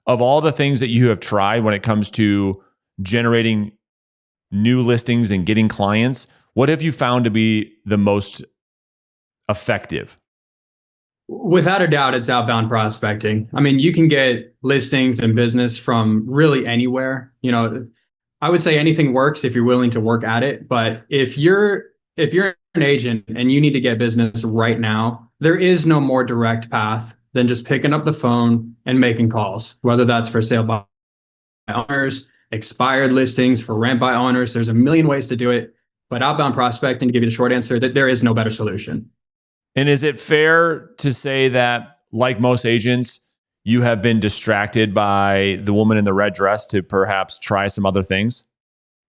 of all the things that you have tried when it comes to generating new listings and getting clients, what have you found to be the most effective? Without a doubt, it's outbound prospecting. I mean, you can get listings and business from really anywhere. I would say anything works if you're willing to work at it. But if you're an agent and you need to get business right now, there is no more direct path than just picking up the phone and making calls, whether that's for sale by owners, expired listings, for rent by owners. There's a million ways to do it. But outbound prospecting, to give you the short answer, that there is no better solution. And is it fair to say that, like most agents, you have been distracted by the woman in the red dress to perhaps try some other things?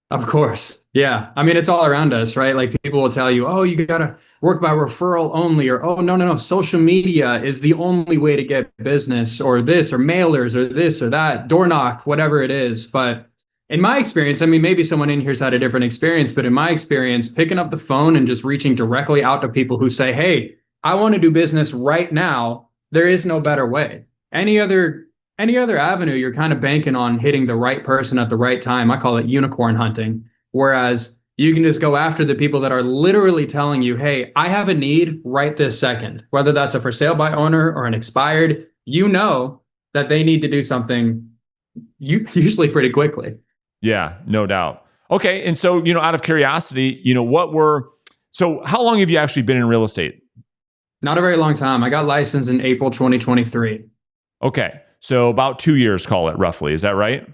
Of course. Yeah. I mean, it's all around us, right? Like people will tell you, oh, you got to work by referral only, or, oh, no. Social media is the only way to get business, or this, or mailers, or this, or that, door knock, whatever it is. But in my experience, I mean, maybe someone in here's had a different experience, but in my experience, picking up the phone and just reaching directly out to people who say, hey, I want to do business right now, there is no better way. Any other avenue, you're kind of banking on hitting the right person at the right time. I call it unicorn hunting. Whereas you can just go after the people that are literally telling you, hey, I have a need right this second, whether that's a for sale by owner or an expired, that they need to do something usually pretty quickly. Yeah, no doubt. Okay. And so, out of curiosity, so how long have you actually been in real estate? Not a very long time. I got licensed in April 2023. Okay. So about 2 years, call it roughly. Is that right?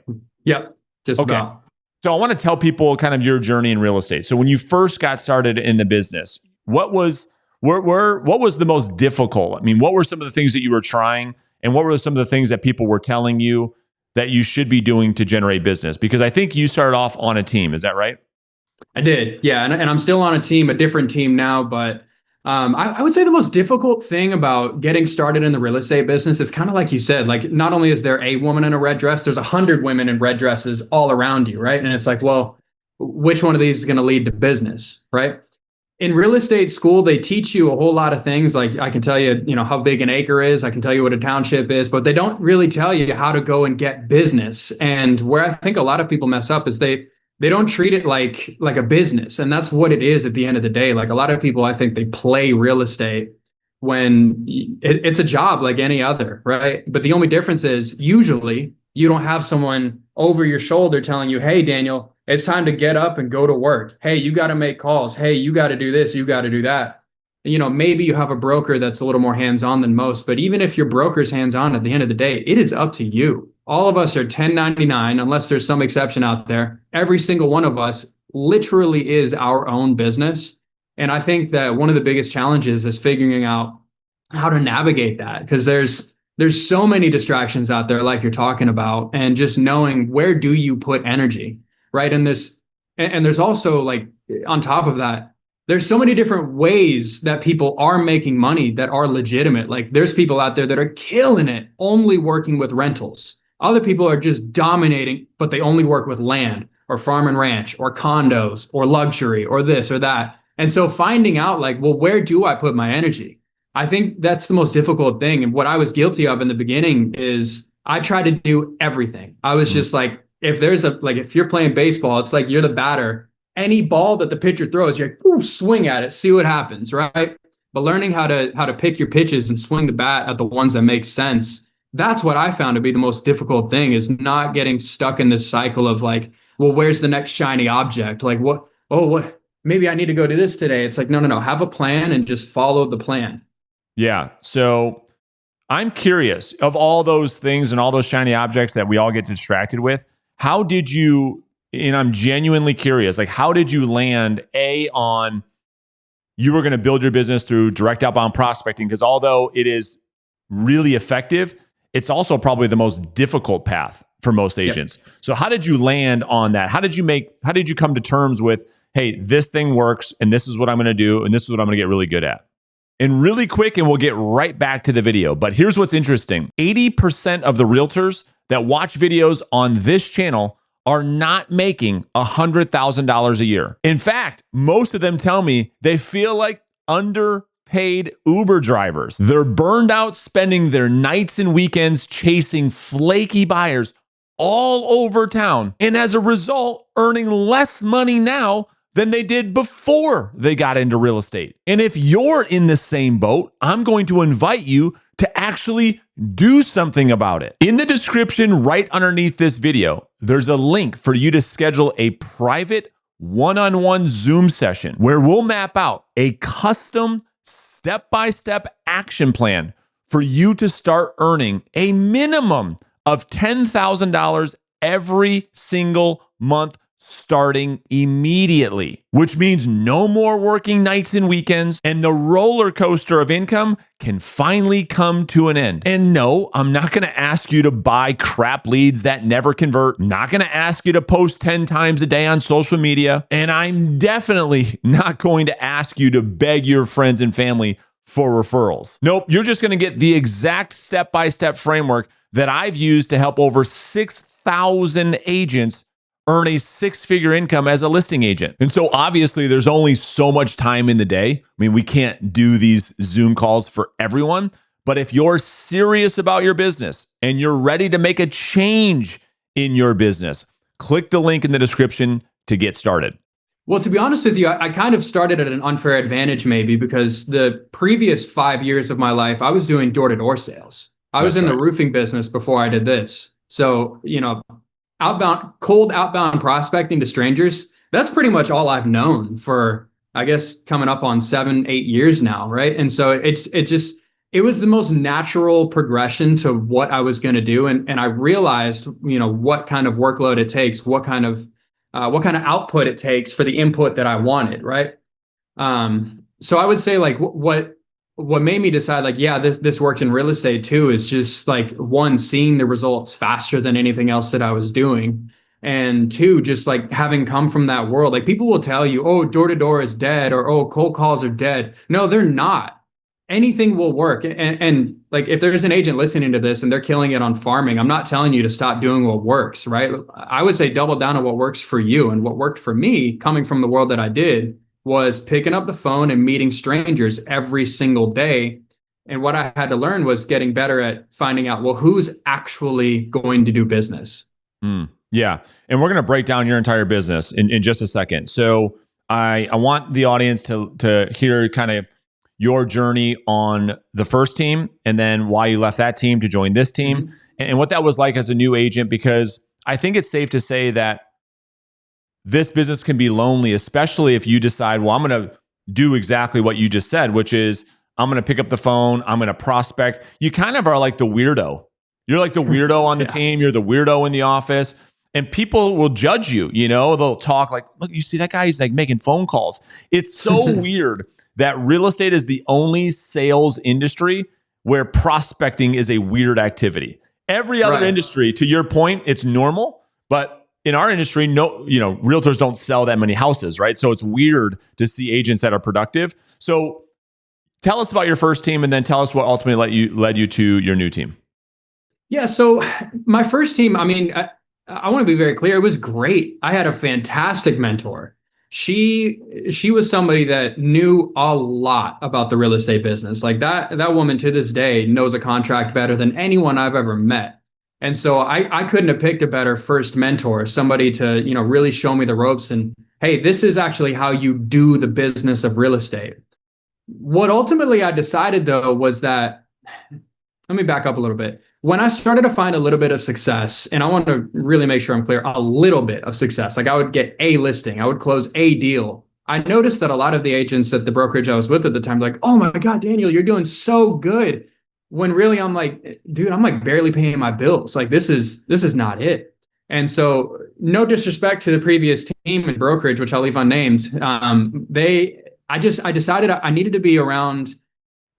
Yep. Just okay. about. So I want to tell people kind of your journey in real estate. So when you first got started in the business, what was the most difficult? I mean, what were some of the things that you were trying, and what were some of the things that people were telling you that you should be doing to generate business? Because I think you started off on a team. Is that right? I did. Yeah. And I'm still on a different team now, but I would say the most difficult thing about getting started in the real estate business is kind of like you said, like not only is there a woman in a red dress, there's 100 women in red dresses all around you, right? And it's like, well, which one of these is going to lead to business, right? In real estate school, they teach you a whole lot of things. Like I can tell you, how big an acre is. I can tell you what a township is, but they don't really tell you how to go and get business. And where I think a lot of people mess up is they don't treat it like a business. And that's what it is at the end of the day. Like a lot of people, I think they play real estate when it's a job like any other, right? But the only difference is usually you don't have someone over your shoulder telling you, hey, Daniel, it's time to get up and go to work. Hey, you got to make calls. Hey, you got to do this. You got to do that. Maybe you have a broker that's a little more hands-on than most, but even if your broker's hands-on, at the end of the day, it is up to you. All of us are 1099, unless there's some exception out there. Every single one of us literally is our own business. And I think that one of the biggest challenges is figuring out how to navigate that, because there's so many distractions out there, like you're talking about, and just knowing where do you put energy, right? And there's also, like, on top of that, there's so many different ways that people are making money that are legitimate. Like there's people out there that are killing it only working with rentals. Other people are just dominating, but they only work with land or farm and ranch or condos or luxury or this or that. And so finding out, like, well, where do I put my energy? I think that's the most difficult thing. And what I was guilty of in the beginning is I tried to do everything. I was just like, if you're playing baseball, it's like you're the batter. Any ball that the pitcher throws, you're like, ooh, swing at it, see what happens, right? But learning how to pick your pitches and swing the bat at the ones that make sense, that's what I found to be the most difficult thing, is not getting stuck in this cycle of like, well, where's the next shiny object? Like what? Maybe I need to go do this today. It's like, no. Have a plan and just follow the plan. Yeah. So I'm curious, of all those things and all those shiny objects that we all get distracted with, how did you, and I'm genuinely curious, like how did you land on you were going to build your business through direct outbound prospecting? Because although it is really effective, it's also probably the most difficult path for most agents. Yeah. So how did you land on that? How did you come to terms with, hey, this thing works and this is what I'm going to do and this is what I'm going to get really good at? And really quick, and we'll get right back to the video. But here's what's interesting. 80% of the realtors that watch videos on this channel are not making $100,000 a year. In fact, most of them tell me they feel like under paid Uber drivers. They're burned out spending their nights and weekends chasing flaky buyers all over town. And as a result, earning less money now than they did before they got into real estate. And if you're in the same boat, I'm going to invite you to actually do something about it. In the description right underneath this video, there's a link for you to schedule a private one-on-one Zoom session where we'll map out a custom step-by-step action plan for you to start earning a minimum of $10,000 every single month starting immediately, which means no more working nights and weekends, and the roller coaster of income can finally come to an end. And no, I'm not going to ask you to buy crap leads that never convert. I'm not going to ask you to post 10 times a day on social media. And I'm definitely not going to ask you to beg your friends and family for referrals. Nope, you're just going to get the exact step-by-step framework that I've used to help over 6,000 agents earn a six-figure income as a listing agent. And so obviously there's only so much time in the day. I mean, we can't do these Zoom calls for everyone, but if you're serious about your business and you're ready to make a change in your business, click the link in the description to get started. Well, to be honest with you, I kind of started at an unfair advantage maybe because the previous 5 years of my life, I was doing door-to-door sales. I was in the roofing business before I did this. So, cold outbound prospecting to strangers, that's pretty much all I've known for, I guess, coming up on 7, 8 years now, right? And so it was the most natural progression to what I was going to do. And I realized, what kind of workload it takes, what kind of output it takes for the input that I wanted, right? So I would say like what made me decide like, yeah, this works in real estate too, is just like one, seeing the results faster than anything else that I was doing. And two, just like having come from that world, like people will tell you, oh, door to door is dead, or oh, cold calls are dead. No, they're not. Anything will work. And like if there's an agent listening to this and they're killing it on farming, I'm not telling you to stop doing what works, right? I would say double down on what works for you. And what worked for me coming from the world that I did was picking up the phone and meeting strangers every single day. And what I had to learn was getting better at finding out, well, who's actually going to do business? Yeah. And we're going to break down your entire business in just a second. So I want the audience to hear kind of your journey on the first team and then why you left that team to join this team and what that was like as a new agent, because I think it's safe to say that this business can be lonely, especially if you decide, well, I'm going to do exactly what you just said, which is I'm going to pick up the phone, I'm going to prospect. You kind of are like the weirdo. You're like the weirdo on the team. You're the weirdo in the office. And people will judge you, they'll talk like, look, you see that guy, he's like making phone calls. It's so weird that real estate is the only sales industry where prospecting is a weird activity. Every other industry, to your point, it's normal, but in our industry, realtors don't sell that many houses, right? So it's weird to see agents that are productive. So tell us about your first team and then tell us what ultimately led you to your new team. Yeah, so my first team, I mean, I want to be very clear. It was great. I had a fantastic mentor. She was somebody that knew a lot about the real estate business. Like that woman to this day knows a contract better than anyone I've ever met. And so I couldn't have picked a better first mentor, somebody to, really show me the ropes and, hey, this is actually how you do the business of real estate. What ultimately I decided though was that, let me back up a little bit. When I started to find a little bit of success, and I want to really make sure I'm clear, a little bit of success, like I would get a listing, I would close a deal. I noticed that a lot of the agents at the brokerage I was with at the time, like, oh my God, Daniel, you're doing so good. When really I'm like, dude, I'm like barely paying my bills. Like this is not it. And so no disrespect to the previous team in brokerage, which I'll leave unnamed. I decided I needed to be around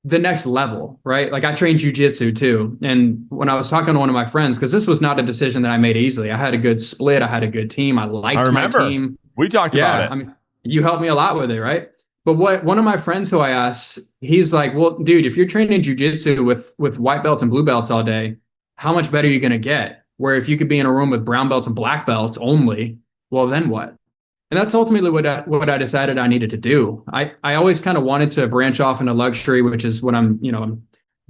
the next level, right? Like I trained jujitsu too. And when I was talking to one of my friends, because this was not a decision that I made easily, I had a good split. I had a good team. I liked my team. We talked about it. I mean, you helped me a lot with it, right? But what one of my friends who I asked, he's like, well, dude, if you're training jujitsu with white belts and blue belts all day, how much better are you going to get? Where if you could be in a room with brown belts and black belts only, well, then what? And that's ultimately what I decided I needed to do. I always kind of wanted to branch off into luxury, which is what I'm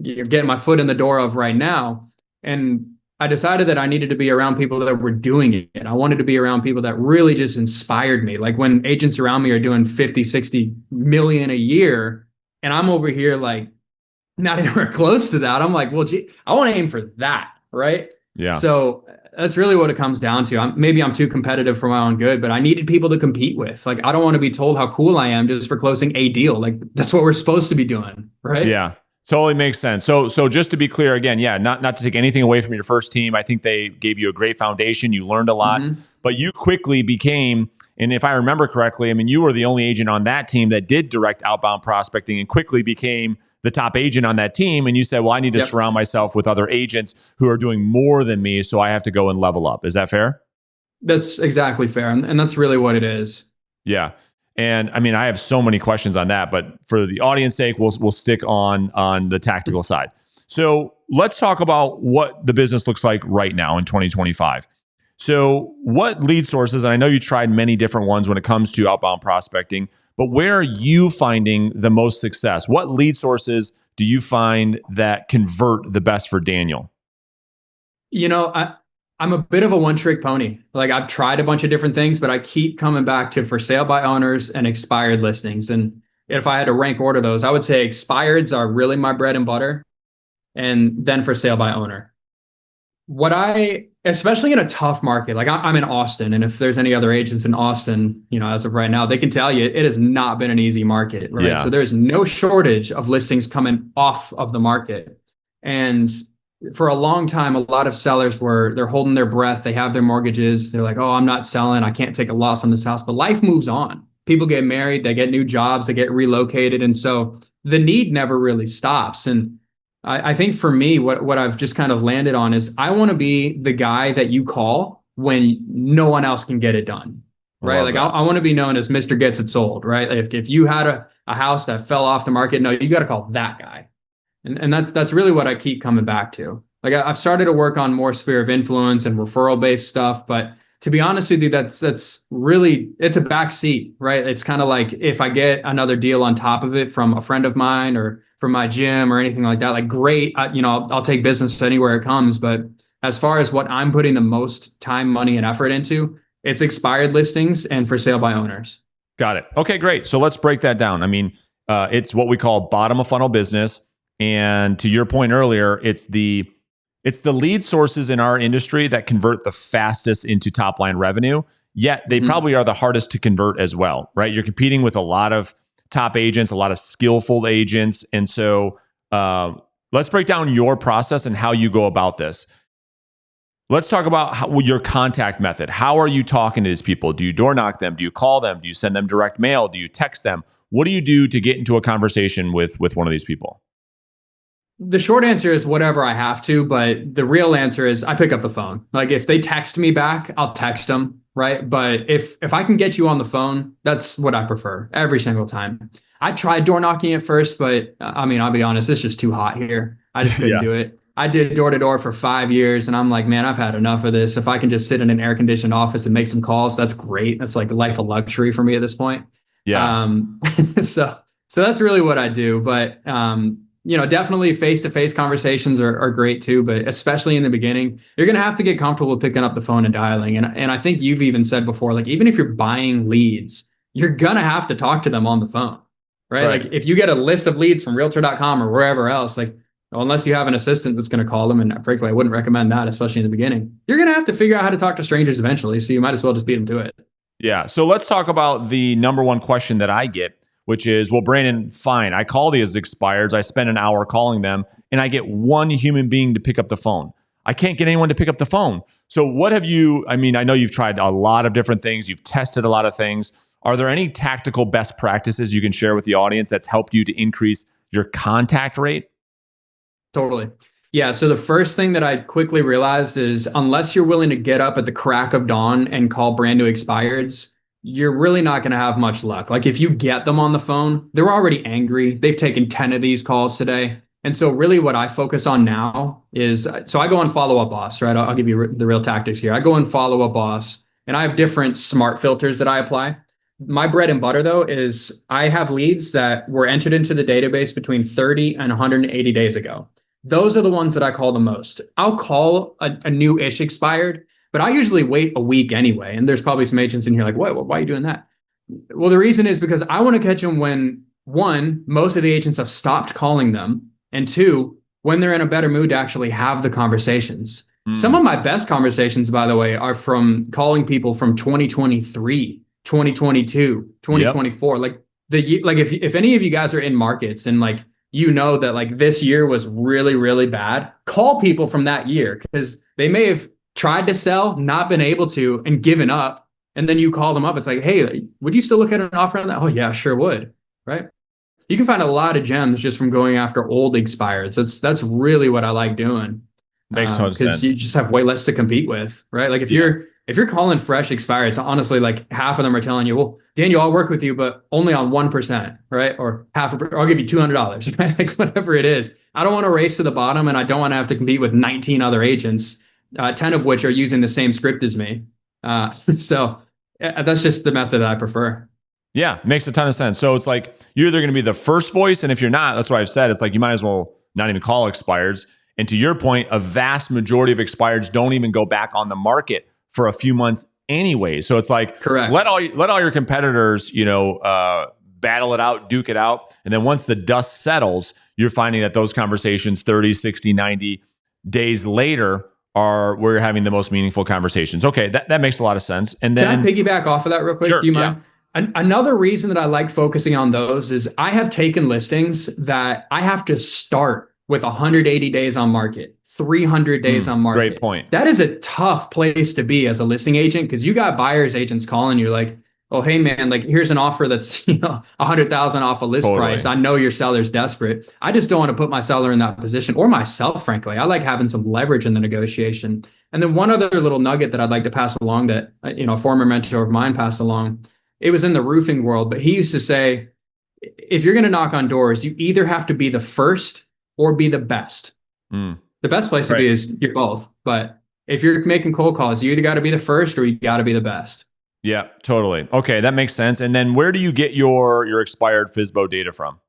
getting my foot in the door of right now. And I decided that I needed to be around people that were doing it. I wanted to be around people that really just inspired me. Like when agents around me are doing 50, 60 million a year, and I'm over here like not anywhere close to that. I'm like, well, gee, I want to aim for that, right? Yeah. So that's really what it comes down to. Maybe I'm too competitive for my own good, but I needed people to compete with. Like, I don't want to be told how cool I am just for closing a deal. Like, that's what we're supposed to be doing, right? Yeah. Totally makes sense. So just to be clear again, yeah, not to take anything away from your first team. I think they gave you a great foundation. You learned a lot, Hmm. but you quickly became, and if I remember correctly, I mean, you were the only agent on that team that did direct outbound prospecting and quickly became the top agent on that team. And you said, well, I need to Yep. surround myself with other agents who are doing more than me. So I have to go and level up. Is that fair? That's exactly fair. And that's really what it is. Yeah. And I mean, I have so many questions on that, but for the audience sake, we'll stick on the tactical side. So let's talk about what the business looks like right now in 2025. So what lead sources, and I know you tried many different ones when it comes to outbound prospecting, but where are you finding the most success? What lead sources do you find that convert the best for Daniel? You know, I'm a bit of a one-trick pony. Like I've tried a bunch of different things, but I keep coming back to for sale by owners and expired listings. And if I had to rank order those, I would say expireds are really my bread and butter, and then for sale by owner. Especially in a tough market, like I'm in Austin, and if there's any other agents in Austin, as of right now, they can tell you it has not been an easy market, right? So Yeah. there's no shortage of listings coming off of the market. And for a long time, a lot of sellers they're holding their breath. They have their mortgages. They're like, oh, I'm not selling. I can't take a loss on this house. But life moves on. People get married, they get new jobs, they get relocated. And so the need never really stops. And I think for me, what I've just kind of landed on is I want to be the guy that you call when no one else can get it done, I right? love Like I, that. I want to be known as Mr. Gets It Sold, right? If you had a house that fell off the market, no, you got to call that guy. And that's really what I keep coming back to. Like I've started to work on more sphere of influence and referral based stuff, but to be honest with you, that's really it's a back seat, right? It's kind of like if I get another deal on top of it from a friend of mine or from my gym or anything like that, like great, I'll take business anywhere it comes. But as far as what I'm putting the most time, money, and effort into, it's expired listings and for sale by owners. Got it. Okay, great. So let's break that down. I mean, it's what we call bottom of funnel business, and to your point earlier, it's the lead sources in our industry that convert the fastest into top line revenue. Yet they Mhm. probably are the hardest to convert as well, right? You're competing with a lot of top agents, a lot of skillful agents, and so let's break down your process and how you go about this. Let's talk about your contact method. How are you talking to these people? Do you door knock them? Do you call them? Do you send them direct mail? Do you text them? What do you do to get into a conversation with one of these people? The short answer is whatever I have to, but the real answer is I pick up the phone. Like if they text me back, I'll text them, right? But if I can get you on the phone, that's what I prefer every single time. I tried door knocking at first, but I mean, I'll be honest, it's just too hot here. I just couldn't Yeah. do it. I did door to door for 5 years, and I'm like, man, I've had enough of this. If I can just sit in an air conditioned office and make some calls, that's great. That's like a life of luxury for me at this point. Yeah. Um, so so that's really what I do. But definitely face-to-face conversations are great too, but especially in the beginning, you're going to have to get comfortable picking up the phone and dialing. And I think you've even said before, like, even if you're buying leads, you're going to have to talk to them on the phone, That's right? Like right. if you get a list of leads from realtor.com or wherever else, like, unless you have an assistant that's going to call them, and frankly, I wouldn't recommend that, especially in the beginning, you're going to have to figure out how to talk to strangers eventually. So you might as well just beat them to it. Yeah. So let's talk about the number one question that I get, which is, well, Brandon, fine. I call these expireds. I spend an hour calling them and I get one human being to pick up the phone. I can't get anyone to pick up the phone. So what have you, I mean, I know you've tried a lot of different things. You've tested a lot of things. Are there any tactical best practices you can share with the audience that's helped you to increase your contact rate? Totally. Yeah. So the first thing that I quickly realized is unless you're willing to get up at the crack of dawn and call brand new expireds, you're really not going to have much luck. Like if you get them on the phone, they're already angry. They've taken 10 of these calls today. And so really what I focus on now is so I go and follow up boss, right? I'll give you the real tactics here. I go and follow up boss. and I have different smart filters that I apply. My bread and butter, though, is I have leads that were entered into the database between 30 and 180 days ago. Those are the ones that I call the most. I'll call a new ish expired, but I usually wait a week anyway. And there's probably some agents in here like, what? Why are you doing that? Well, the reason is because I want to catch them when, one, most of the agents have stopped calling them, and two, when they're in a better mood to actually have the conversations. Some of my best conversations, by the way, are from calling people from 2023, 2022, Yep. 2024. Like like if any of you guys are in markets and like you know that like this year was really, really bad, call people from that year because they may have tried to sell, not been able to, and given up. And then you call them up. It's like, hey, would you still look at an offer on that? Oh, yeah, sure would. Right. You can find a lot of gems just from going after old expireds. That's really what I like doing Makes total because you sense. just have way less to compete with, right? Like Yeah. if you're calling fresh expireds, honestly, like half of them are telling you, well, Daniel, I'll work with you, but only on 1%, right? Or or I'll give you $200, right? Like whatever it is. I don't want to race to the bottom, and I don't want to have to compete with 19 other agents, 10 of which are using the same script as me. So that's just the method that I prefer. Yeah, makes a ton of sense. So it's like you're either going to be the first voice, and if you're not, that's what I've said. It's like you might as well not even call expireds. And to your point, a vast majority of expireds don't even go back on the market for a few months anyway. So it's like Correct. let all your competitors, battle it out, duke it out, and then once the dust settles, you're finding that those conversations 30, 60, 90 days later are where you're having the most meaningful conversations. Okay, that makes a lot of sense. And Can I then piggyback off of that real quick? sure, Do you yeah. mind? Another reason that I like focusing on those is I have taken listings that I have to start with 180 days on market, 300 days on Great market. point. That is a tough place to be as a listing agent because you got buyers agents calling you like, oh, hey man, like here's an offer that's 100,000 off a list price. Totally. I know your seller's desperate. I just don't want to put my seller in that position or myself, frankly. I like having some leverage in the negotiation. And then one other little nugget that I'd like to pass along that a former mentor of mine passed along. It was in the roofing world, but he used to say, if you're going to knock on doors, you either have to be the first or be the best. Mm, The best place to right. be is you're both. But if you're making cold calls, you either got to be the first or you got to be the best. Yeah, totally. Okay, that makes sense. And then where do you get your expired FISBO data from?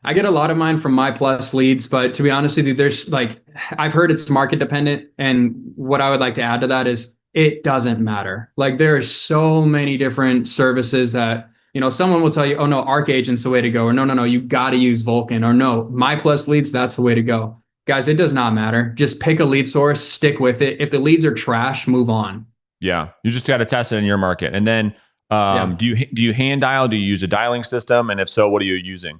I get a lot of mine from My Plus leads, but to be honest with you, there's like, I've heard it's market dependent. And what I would like to add to that is it doesn't matter. Like there are so many different services that, someone will tell you, oh no, Arc Agent's the way to go. Or no, you got to use Vulcan. Or no, My Plus leads, that's the way to go. Guys, it does not matter. Just pick a lead source, stick with it. If the leads are trash, move on. Yeah, you just got to test it in your market. And then Yeah. do you hand dial? Do you use a dialing system? And if so, what are you using?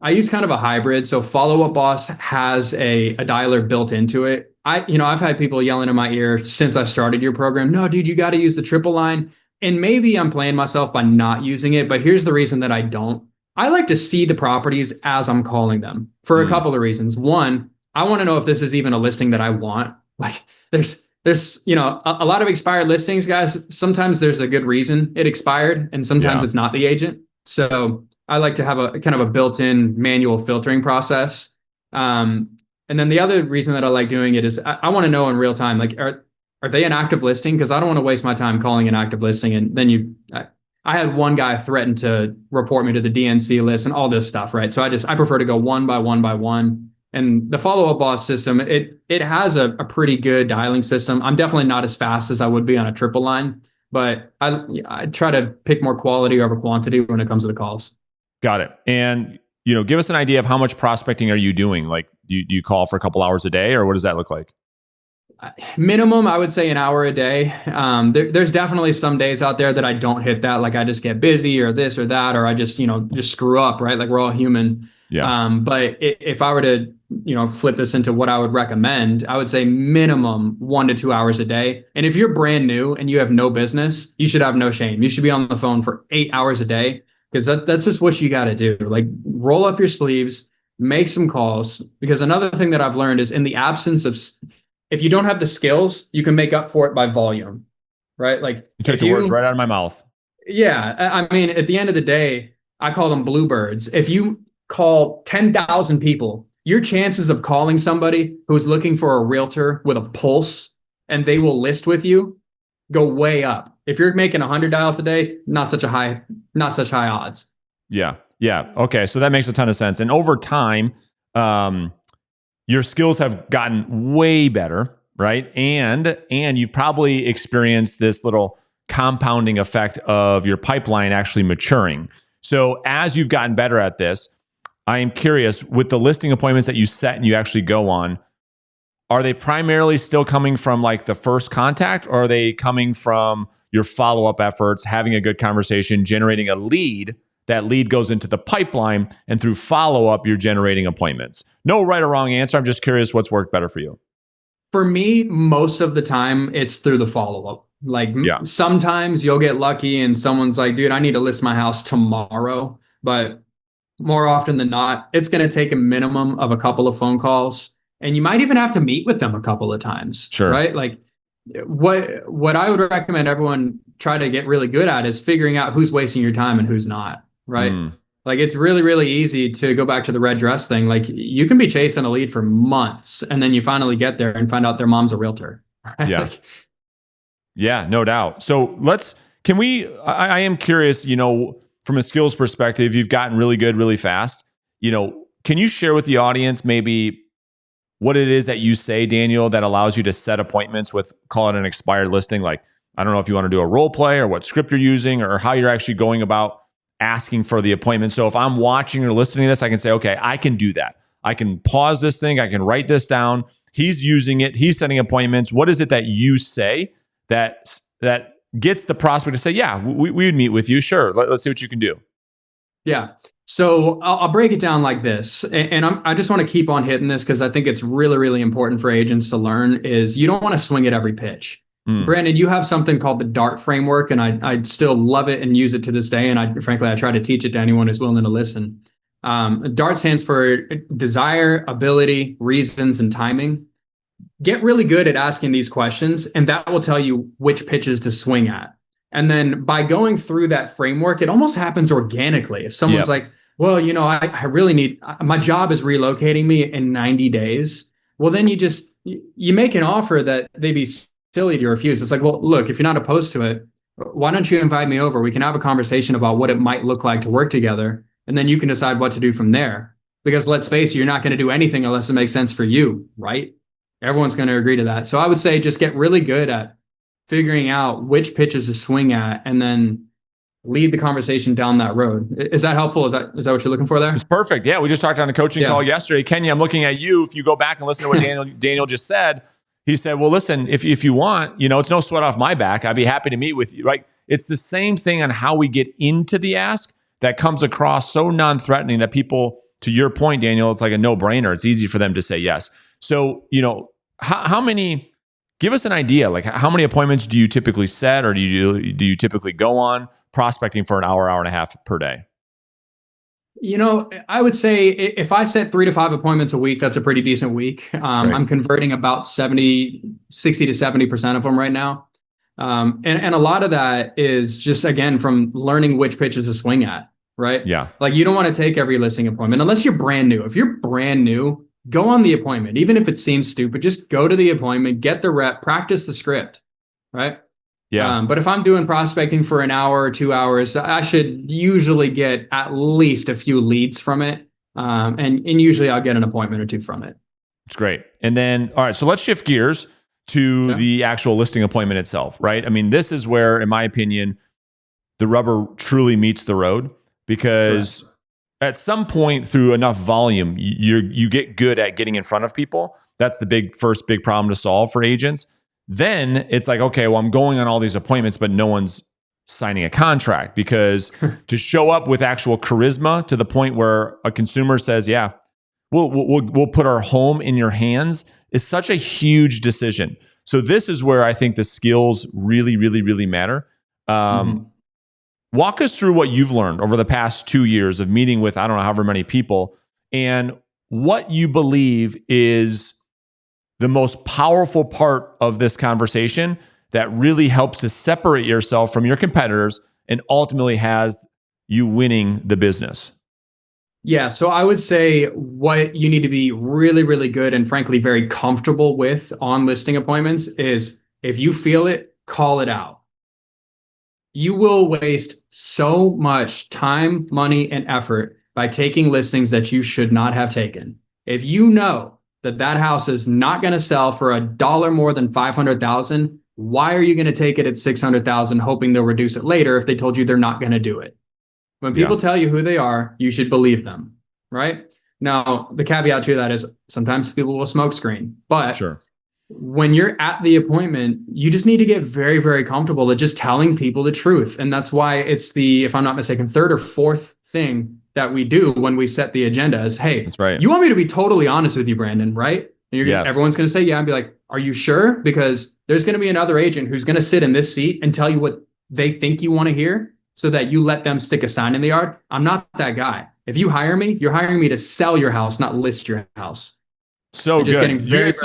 I use kind of a hybrid. So Follow Up Boss has a dialer built into it. I've had people yelling in my ear since I started your program. No, dude, you got to use the triple line. And maybe I'm playing myself by not using it, but here's the reason that I don't. I like to see the properties as I'm calling them for a Mm, couple of reasons. One, I want to know if this is even a listing that I want. Like there's a lot of expired listings, guys. Sometimes there's a good reason it expired, and sometimes yeah, it's not the agent. So I like to have a kind of a built-in manual filtering process. And then the other reason that I like doing it is I want to know in real time, like, are they an active listing? Because I don't want to waste my time calling an active listing. And then I had one guy threaten to report me to the DNC list and all this stuff, right? So I prefer to go one by one by one. And the Follow Up Boss system, it has a pretty good dialing system. I'm definitely not as fast as I would be on a triple line, but I try to pick more quality over quantity when it comes to the calls. got it. And give us an idea of how much prospecting are you doing? Like, do you call for a couple hours a day, or what does that look like? Minimum, I would say an hour a day. There's definitely some days out there that I don't hit that. Like I just get busy or this or that, or I just screw up, right? Like we're all human. Yeah, But if I were to, flip this into what I would recommend, I would say minimum 1 to 2 hours a day. And if you're brand new and you have no business, you should have no shame. You should be on the phone for 8 hours a day because that's just what you got to do. Like roll up your sleeves, make some calls. Because another thing that I've learned is in the absence of, if you don't have the skills, you can make up for it by volume, right? Like you took the words right out of my mouth. yeah, I mean, at the end of the day, I call them bluebirds. If you call 10,000 people, your chances of calling somebody who's looking for a realtor with a pulse and they will list with you, go way up. If you're making 100 dials a day, not such high odds. Yeah. Yeah. Okay. So that makes a ton of sense. And over time, um, your skills have gotten way better, right? And you've probably experienced this little compounding effect of your pipeline actually maturing. So as you've gotten better at this, I am curious, with the listing appointments that you set and you actually go on, are they primarily still coming from like the first contact, or are they coming from your follow-up efforts, having a good conversation, generating a lead? That lead goes into the pipeline, and through follow-up, you're generating appointments. No right or wrong answer. I'm just curious what's worked better for you. For me, most of the time, it's through the follow-up. Like Yeah, sometimes you'll get lucky and someone's like, dude, I need to list my house tomorrow. But more often than not, it's going to take a minimum of a couple of phone calls. And you might even have to meet with them a couple of times, sure. right? Like what I would recommend everyone try to get really good at is figuring out who's wasting your time and who's not, right? Mm, Like it's really, really easy to go back to the red dress thing. Like you can be chasing a lead for months and then you finally get there and find out their mom's a realtor. Right? yeah. Like, Yeah, no doubt. So can we, I am curious, from a skills perspective, you've gotten really good really fast. Can you share with the audience maybe what it is that you say, Daniel, that allows you to set appointments with, call it an expired listing? Like, I don't know if you want to do a role play or what script you're using or how you're actually going about asking for the appointment. So if I'm watching or listening to this, I can say, okay, I can do that. I can pause this thing. I can write this down. He's using it. He's setting appointments. What is it that you say that gets the prospect to say, yeah, we would meet with you. Sure. Let's see what you can do. yeah. So I'll break it down like this, and I just want to keep on hitting this because I think it's really, really important for agents to learn is you don't want to swing at every pitch. Mm, Brandon, you have something called the DART framework, and I still love it and use it to this day. And frankly, I try to teach it to anyone who's willing to listen. DART stands for desire, ability, reasons, and timing. Get really good at asking these questions, and that will tell you which pitches to swing at. And then by going through that framework, it almost happens organically. If someone's yep. like, well, I really need, my job is relocating me in 90 days. Well, then you make an offer that they'd be silly to refuse. It's like, well, look, if you're not opposed to it, why don't you invite me over? We can have a conversation about what it might look like to work together. And then you can decide what to do from there. Because let's face it, you're not going to do anything unless it makes sense for you, right? Everyone's going to agree to that. So I would say just get really good at figuring out which pitches to swing at and then lead the conversation down that road. Is that helpful? Is that what you're looking for there? It's perfect. Yeah, we just talked on a coaching call yesterday. Kenya, I'm looking at you. If you go back and listen to what Daniel just said, he said, well, listen, if you want, it's no sweat off my back. I'd be happy to meet with you. Right? It's the same thing on how we get into the ask that comes across so non-threatening that people, to your point, Daniel, it's like a no-brainer. It's easy for them to say yes. So, how many, give us an idea, like how many appointments do you typically set or do you typically go on prospecting for an hour and a half per day? I would say if I set 3 to 5 appointments a week, that's a pretty decent week. I'm converting about 60 to 70% of them right now. And a lot of that is just, again, from learning which pitches to swing at, right? Yeah. Like you don't want to take every listing appointment unless you're brand new. If you're brand new, go on the appointment. Even if it seems stupid, just go to the appointment, get the rep, practice the script, right? Yeah. But if I'm doing prospecting for an hour or 2 hours, I should usually get at least a few leads from it. And usually I'll get an appointment or two from it. It's great. And then, all right, so let's shift gears to the actual listing appointment itself, right? I mean, this is where, in my opinion, the rubber truly meets the road because at some point through enough volume, you get good at getting in front of people. That's the first big problem to solve for agents. Then it's like, okay, well, I'm going on all these appointments, but no one's signing a contract because to show up with actual charisma to the point where a consumer says, yeah, we'll put our home in your hands is such a huge decision. So this is where I think the skills really, really, really matter. Walk us through what you've learned over the past 2 years of meeting with, I don't know, however many people, and what you believe is the most powerful part of this conversation that really helps to separate yourself from your competitors and ultimately has you winning the business. Yeah, so I would say what you need to be really, really good and frankly very comfortable with on listing appointments is if you feel it, call it out. You will waste so much time, money, and effort by taking listings that you should not have taken. If you know that that house is not going to sell for $1 more than 500,000, why are you going to take it at 600,000 hoping they'll reduce it later if they told you they're not going to do it? When Yeah. people tell you who they are, you should believe them, right? Now, the caveat to that is sometimes people will smoke screen, but Sure. when you're at the appointment, you just need to get very, very comfortable at just telling people the truth. And that's why it's the, if I'm not mistaken, third or fourth thing that we do when we set the agenda is, hey, That's right. you want me to be totally honest with you, Brandon, right? And Yes. everyone's going to say, yeah. And be like, are you sure? Because there's going to be another agent who's going to sit in this seat and tell you what they think you want to hear so that you let them stick a sign in the yard. I'm not that guy. If you hire me, you're hiring me to sell your house, not list your house. So Just good. very, You guys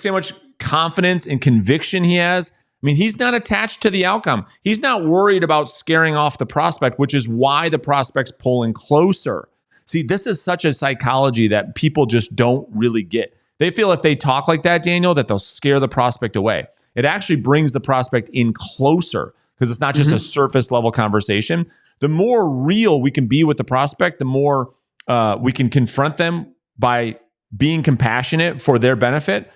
see how much confidence and conviction he has? I mean, he's not attached to the outcome. He's not worried about scaring off the prospect, which is why the prospect's pulling closer. See, this is such a psychology that people just don't really get. They feel if they talk like that, Daniel, that they'll scare the prospect away. It actually brings the prospect in closer because it's not just a surface level conversation. The more real we can be with the prospect, the more we can confront them by being compassionate for their benefit,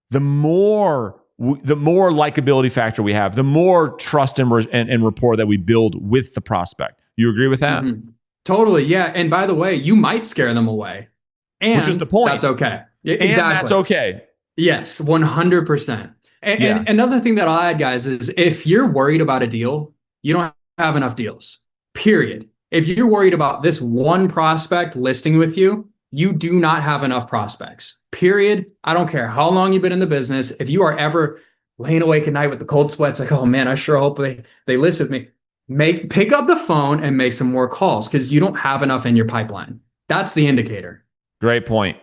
the more likability factor we have, the more trust and rapport that we build with the prospect. You agree with that? Totally, yeah. And by the way, you might scare them away. And which is the point. That's okay. Exactly. And that's okay. Yes, 100%. And another thing that I'll add, guys, is if you're worried about a deal, you don't have enough deals, period. If you're worried about this one prospect listing with you, you do not have enough prospects, period. I don't care how long you've been in the business. If you are ever laying awake at night with the cold sweats, like, oh man, I sure hope they list with me. Pick up the phone and make some more calls because you don't have enough in your pipeline. That's the indicator. Great point.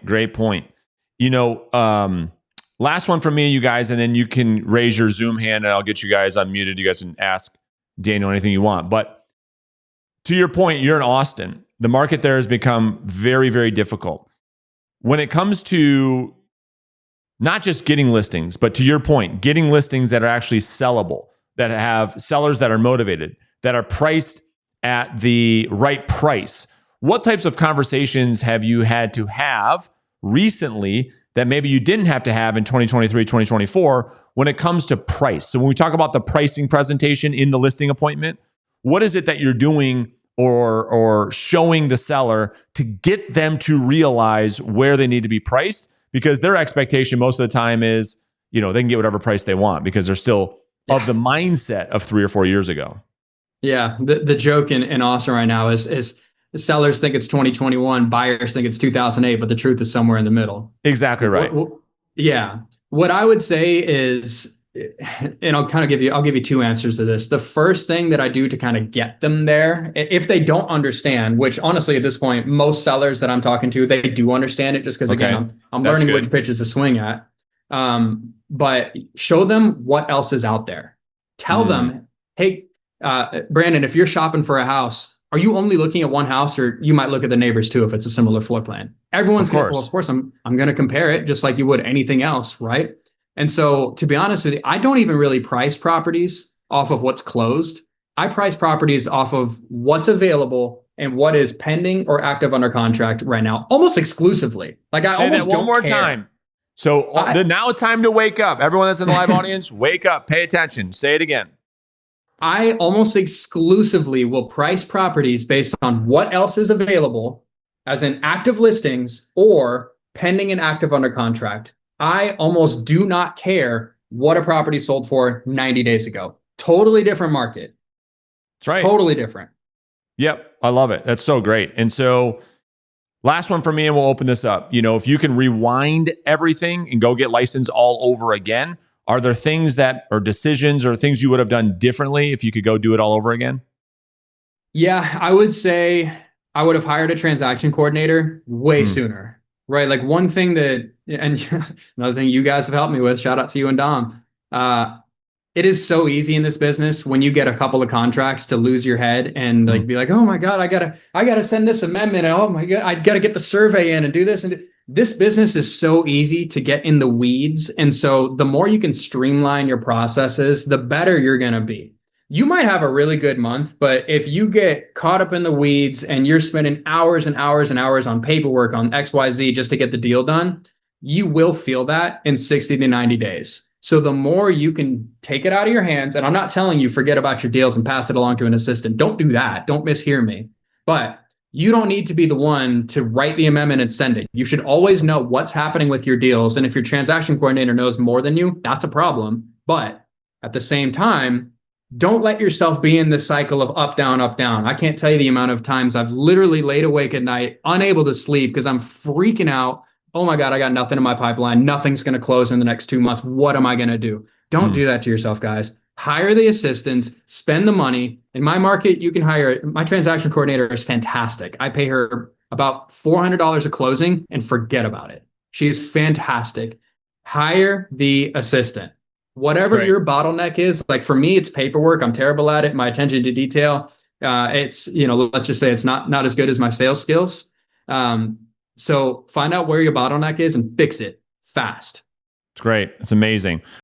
Last one from me, you guys, and then you can raise your Zoom hand and I'll get you guys unmuted. You guys can ask Daniel anything you want. But to your point, you're in Austin. The market there has become very, very difficult. When it comes to not just getting listings, but to your point, getting listings that are actually sellable, that have sellers that are motivated, that are priced at the right price. What types of conversations have you had to have recently that maybe you didn't have to have in 2023, 2024 when it comes to price? So when we talk about the pricing presentation in the listing appointment, what is it that you're doing or showing the seller to get them to realize where they need to be priced? Because their expectation most of the time is, they can get whatever price they want because they're still of the mindset of 3 or 4 years ago. Yeah. The joke in Austin right now is sellers think it's 2021, buyers think it's 2008, but the truth is somewhere in the middle. Exactly right. Yeah. What I would say is, and I'll give you two answers to this. The first thing that I do to kind of get them there, if they don't understand, which honestly at this point, most sellers that I'm talking to, they do understand it just because again, I'm learning which pitches to swing at. But show them what else is out there. Tell them, hey, Brandon, if you're shopping for a house, are you only looking at one house, or you might look at the neighbors too if it's a similar floor plan? Everyone's going to, well, of course, I'm going to compare it just like you would anything else, right? And so, to be honest with you, I don't even really price properties off of what's closed. I price properties off of what's available and what is pending or active under contract right now, almost exclusively. Like I say almost that one more care. time. So now it's time to wake up. Everyone that's in the live audience, wake up, pay attention. Say it again. I almost exclusively will price properties based on what else is available, as in active listings or pending and active under contract. I almost do not care what a property sold for 90 days ago. Totally different market. That's right. Totally different. Yep. I love it. That's so great. And so last one for me, and we'll open this up. If you can rewind everything and go get licensed all over again, are there things or decisions or things you would have done differently if you could go do it all over again? Yeah, I would say I would have hired a transaction coordinator way sooner. Right. Like one thing and another thing you guys have helped me with, shout out to you and Dom. It is so easy in this business when you get a couple of contracts to lose your head and be like, oh my God, I gotta send this amendment. Oh my God, I gotta get the survey in and do this. And this business is so easy to get in the weeds. And so the more you can streamline your processes, the better you're going to be. You might have a really good month, but if you get caught up in the weeds and you're spending hours and hours and hours on paperwork on XYZ just to get the deal done, you will feel that in 60 to 90 days. So the more you can take it out of your hands, and I'm not telling you forget about your deals and pass it along to an assistant. Don't do that. Don't mishear me. But you don't need to be the one to write the amendment and send it. You should always know what's happening with your deals. And if your transaction coordinator knows more than you, that's a problem. But at the same time, don't let yourself be in this cycle of up, down, up, down. I can't tell you the amount of times I've literally laid awake at night, unable to sleep because I'm freaking out. Oh my God, I got nothing in my pipeline. Nothing's going to close in the next 2 months. What am I going to do? Don't do that to yourself, guys. Hire the assistants, spend the money. In my market, you can hire, my transaction coordinator is fantastic. I pay her about $400 a closing and forget about it. She's fantastic. Hire the assistant. Whatever your bottleneck is, like for me, it's paperwork. I'm terrible at it. My attention to detail, it's, let's just say it's not as good as my sales skills. So find out where your bottleneck is and fix it fast. It's great. It's amazing.